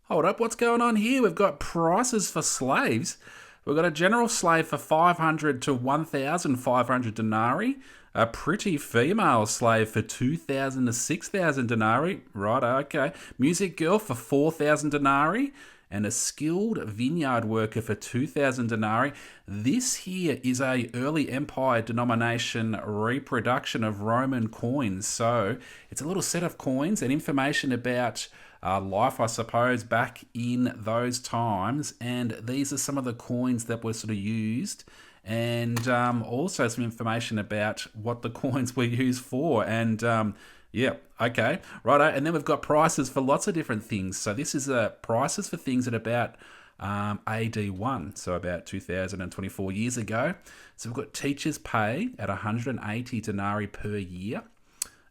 Hold up, what's going on here? We've got prices for slaves. We've got a general slave for 500 to 1,500 denarii, a pretty female slave for 2,000 to 6,000 denarii. Right, okay. Music girl for 4,000 denarii, and a skilled vineyard worker for 2,000 denarii. This here is a early empire denomination reproduction of Roman coins. So it's a little set of coins and information about life, I suppose, back in those times. And these are some of the coins that were sort of used, and also some information about what the coins were used for. And yeah, okay, righto. And then we've got prices for lots of different things. So this is prices for things at about AD 1, so about 2024 years ago. So we've got teachers' pay at 180 denarii per year,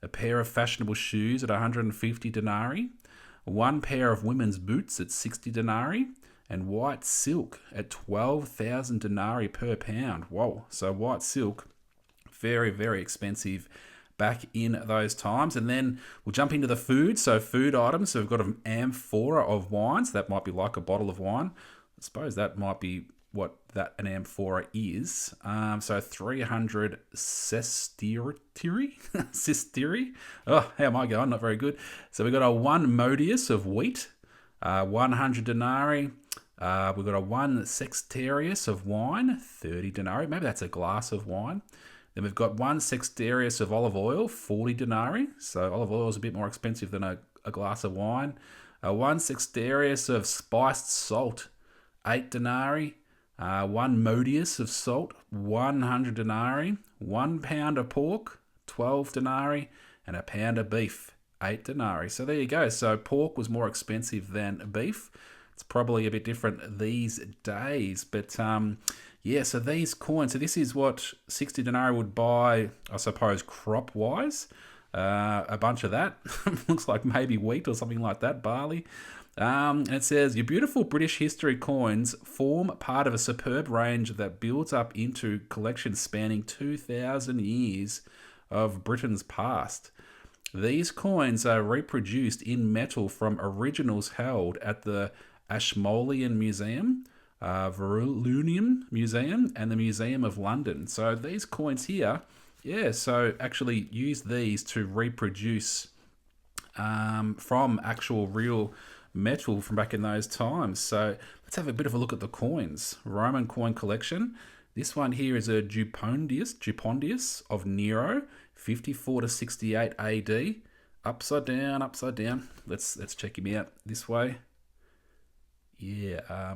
a pair of fashionable shoes at 150 denarii, one pair of women's boots at 60 denarii, and white silk at 12,000 denarii per pound. Whoa, so white silk, very, very expensive back in those times. And then we'll jump into the food. So food items. So we've got an amphora of wine. So that might be like a bottle of wine. I suppose that might be what that an amphora is. So 300 sestiri. Oh, how am I going? Not very good. So we've got a 1 modius of wheat, 100 denarii. We've got a 1 sextarius of wine, 30 denarii. Maybe that's a glass of wine. Then we've got 1 sextarius of olive oil, 40 denarii. So olive oil is a bit more expensive than a glass of wine. 1 sextarius of spiced salt, 8 denarii. 1 modius of salt, 100 denarii. 1 pound of pork, 12 denarii. And a pound of beef, 8 denarii. So there you go. So pork was more expensive than beef. It's probably a bit different these days. But yeah, so these coins, so this is what 60 denarii would buy, I suppose, crop-wise. A bunch of that. Looks like maybe wheat or something like that, barley. And it says, your beautiful British history coins form part of a superb range that builds up into collections spanning 2,000 years of Britain's past. These coins are reproduced in metal from originals held at the Ashmolean Museum, Verulunium Museum, and the Museum of London. So these coins here, yeah, so actually use these to reproduce from actual real metal from back in those times. So let's have a bit of a look at the coins. Roman coin collection. This one here is a Jupondius of Nero, 54 to 68 AD. Upside down, upside down. Let's check him out this way. Yeah,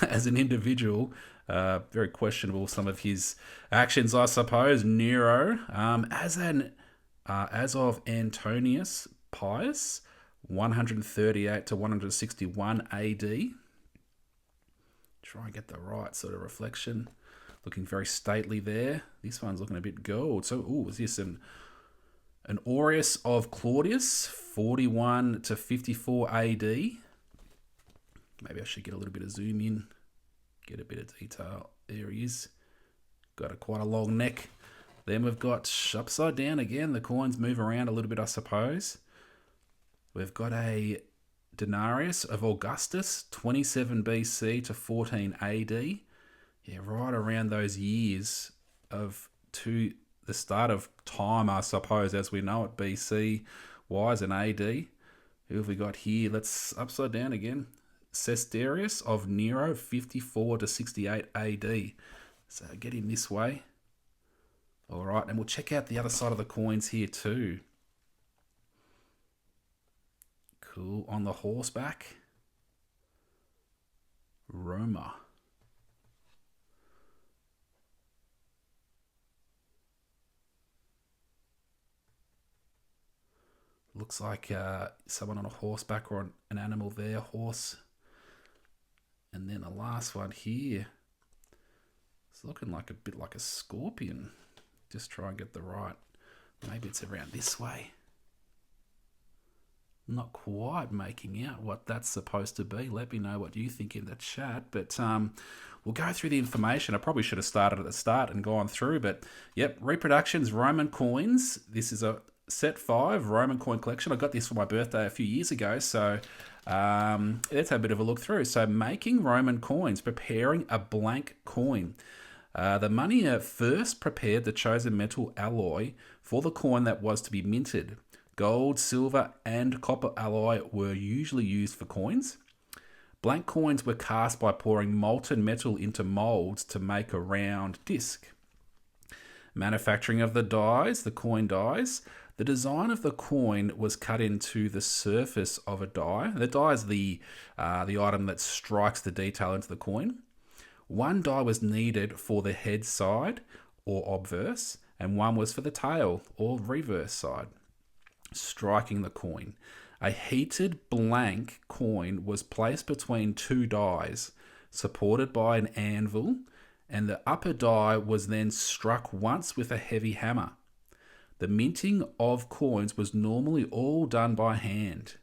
as an individual, very questionable some of his actions, I suppose. Nero, as of Antonius Pius, 138 to 161 AD. Try and get the right sort of reflection. Looking very stately there. This one's looking a bit gold. So, is this an aureus of Claudius, 41 to 54 AD? Maybe I should get a little bit of zoom in, get a bit of detail. There he is. Got quite a long neck. Then we've got upside down again. The coins move around a little bit, I suppose. We've got a denarius of Augustus, 27 BC to 14 AD. Yeah, right around those years to the start of time, I suppose, as we know it, BC wise and AD. Who have we got here? Let's upside down again. Sestarius of Nero, 54 to 68 AD. So get him this way. All right, and we'll check out the other side of the coins here too. Cool. On the horseback, Roma. Looks like someone on a horseback or an animal there, horse. And then the last one here, it's looking like a bit like a scorpion. Just try and get the right. Maybe it's around this way. Not quite making out what that's supposed to be. Let me know what you think in the chat. But we'll go through the information. I probably should have started at the start and gone through. But yep, reproductions, Roman coins. This is a set 5 Roman coin collection. I got this for my birthday a few years ago. So Let's have a bit of a look through. So making Roman coins, preparing a blank coin. The money first prepared the chosen metal alloy for the coin that was to be minted. Gold, silver, and copper alloy were usually used for coins. Blank coins were cast by pouring molten metal into molds to make a round disc. Manufacturing of the dies, the coin dies. The design of the coin was cut into the surface of a die. The die is the item that strikes the detail into the coin. One die was needed for the head side or obverse, and one was for the tail or reverse side. Striking the coin. A heated blank coin was placed between two dies, supported by an anvil, and the upper die was then struck once with a heavy hammer. The minting of coins was normally all done by hand.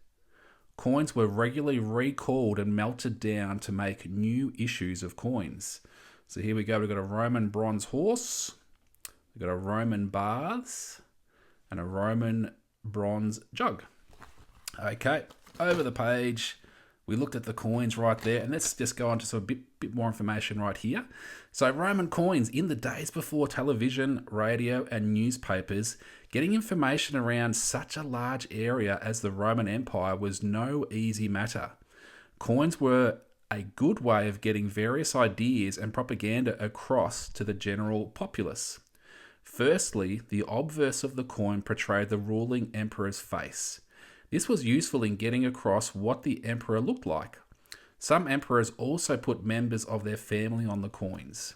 Coins were regularly recalled and melted down to make new issues of coins. So here we go, we've got a Roman bronze horse, we've got a Roman baths, and a Roman bronze jug. Okay, over the page, we looked at the coins right there, and let's just go on to some bit more information right here. So Roman coins, in the days before television, radio, and newspapers, getting information around such a large area as the Roman Empire was no easy matter. Coins were a good way of getting various ideas and propaganda across to the general populace. Firstly, the obverse of the coin portrayed the ruling emperor's face. This was useful in getting across what the emperor looked like. Some emperors also put members of their family on the coins.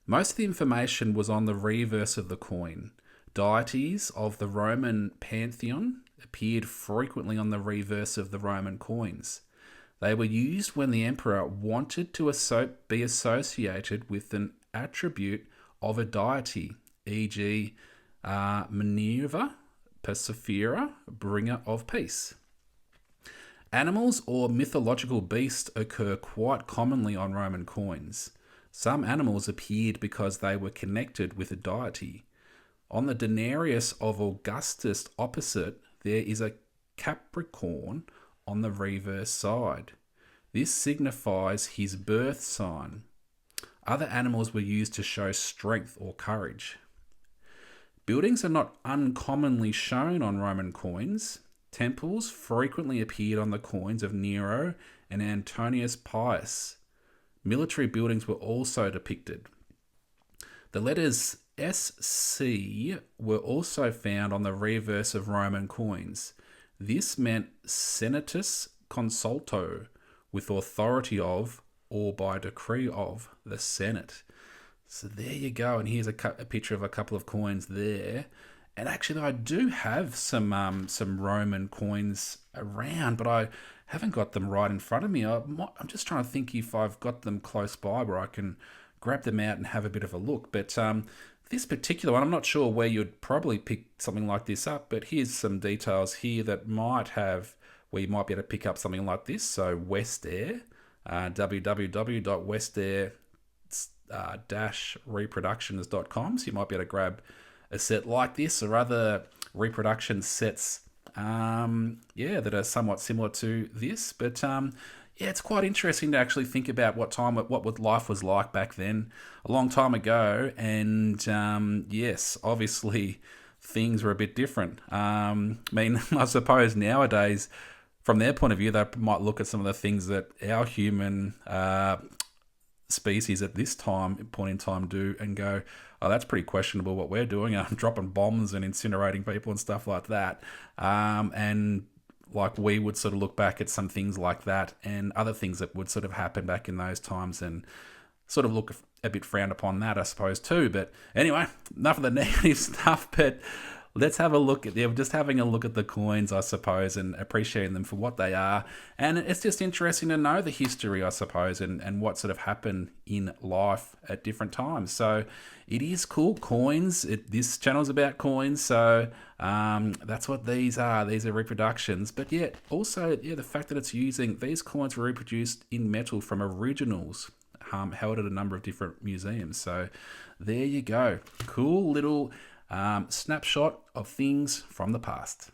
Most of the information was on the reverse of the coin. Deities of the Roman pantheon appeared frequently on the reverse of the Roman coins. They were used when the emperor wanted to be associated with an attribute of a deity, e.g., Minerva, Persephera, bringer of peace. Animals or mythological beasts occur quite commonly on Roman coins. Some animals appeared because they were connected with a deity. On the denarius of Augustus opposite, there is a Capricorn on the reverse side. This signifies his birth sign. Other animals were used to show strength or courage. Buildings are not uncommonly shown on Roman coins. Temples frequently appeared on the coins of Nero and Antonius Pius. Military buildings were also depicted. The letters SC were also found on the reverse of Roman coins. This meant senatus consulto, with authority of, or by decree of, the Senate. So there you go, and here's a picture of a couple of coins there. And actually, I do have some Roman coins around, but I haven't got them right in front of me. I'm just trying to think if I've got them close by where I can grab them out and have a bit of a look. But this particular one, I'm not sure where you'd probably pick something like this up, but here's some details here that might have where you might be able to pick up something like this. So West Air, www.westair-reproductions.com. So you might be able to grab a set like this or other reproduction sets that are somewhat similar to this. But it's quite interesting to actually think about what life was like back then, a long time ago. And yes, obviously things were a bit different. I suppose nowadays, from their point of view, they might look at some of the things that our human species at this point in time do and go, oh, that's pretty questionable what we're doing. I'm dropping bombs and incinerating people and stuff like that. And like we would sort of look back at some things like that and other things that would sort of happen back in those times and sort of look a bit frowned upon that, I suppose, too. But anyway, enough of the negative stuff, but let's have a look at just having a look at the coins, I suppose, and appreciating them for what they are. And it's just interesting to know the history, I suppose, and what sort of happened in life at different times. So it is cool. Coins. This channel's about coins, so that's what these are. These are reproductions. But yet, also, the fact that it's using these coins were reproduced in metal from originals held at a number of different museums. So there you go. Cool little snapshot of things from the past.